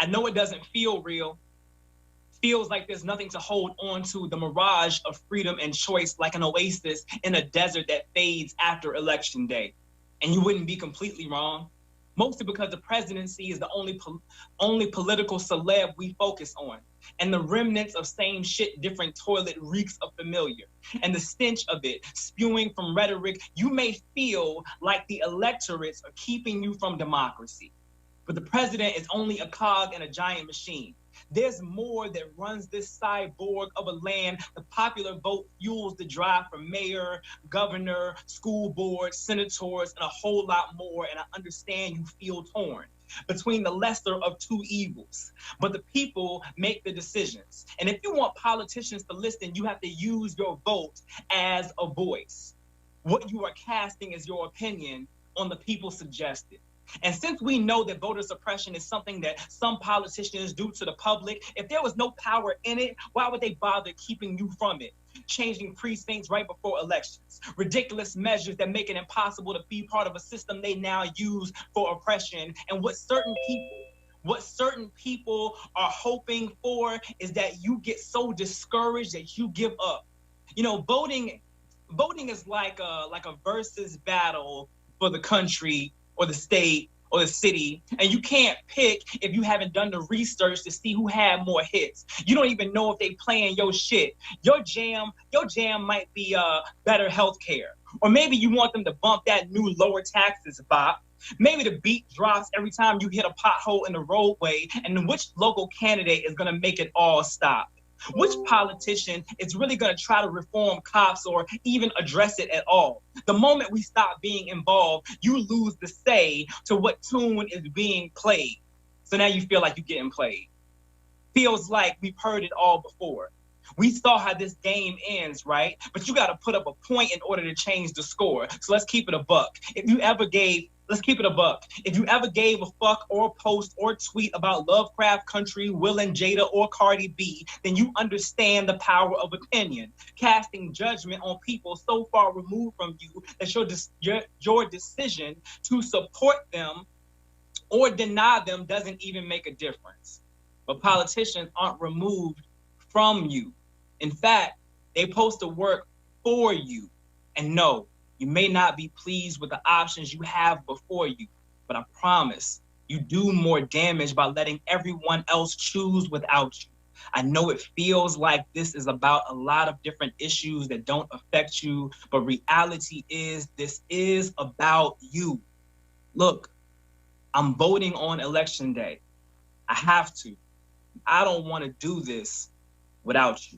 I know it doesn't feel real. Feels like there's nothing to hold on to, the mirage of freedom and choice, like an oasis in a desert that fades after election day. And you wouldn't be completely wrong, mostly because the presidency is the only political celeb we focus on. And the remnants of same shit, different toilet reeks of familiar. And the stench of it spewing from rhetoric, you may feel like the electorates are keeping you from democracy. But the president is only a cog in a giant machine. There's more that runs this cyborg of a land. The popular vote fuels the drive for mayor, governor, school board, senators, and a whole lot more. And I understand you feel torn between the lesser of two evils. But the people make the decisions. And if you want politicians to listen, you have to use your vote as a voice. What you are casting is your opinion on the people suggested. And since we know that voter suppression is something that some politicians do to the public, if there was no power in it, why would they bother keeping you from it? Changing precincts right before elections, ridiculous measures that make it impossible to be part of a system they now use for oppression. And what certain people are hoping for is that you get so discouraged that you give up. You know, voting is like a versus battle for the country or the state or the city, and you can't pick if you haven't done the research to see who had more hits. You don't even know if they playing your shit. Your jam might be better healthcare, or maybe you want them to bump that new lower taxes bop. Maybe the beat drops every time you hit a pothole in the roadway, and which local candidate is gonna make it all stop? Which politician is really going to try to reform cops or even address it at all? The moment we stop being involved, you lose the say to what tune is being played. So now you feel like you're getting played. Feels like we've heard it all before. We saw how this game ends, right? But you got to put up a point in order to change the score. So let's keep it a buck. Let's keep it a buck. If you ever gave a fuck or post or tweet about Lovecraft Country, Will and Jada, or Cardi B, then you understand the power of opinion, casting judgment on people so far removed from you that your decision to support them or deny them doesn't even make a difference. But politicians aren't removed from you. In fact, they post to work for you. And no, you may not be pleased with the options you have before you, but I promise you do more damage by letting everyone else choose without you. I know it feels like this is about a lot of different issues that don't affect you, but reality is this is about you. Look, I'm voting on election day. I have to. I don't want to do this without you.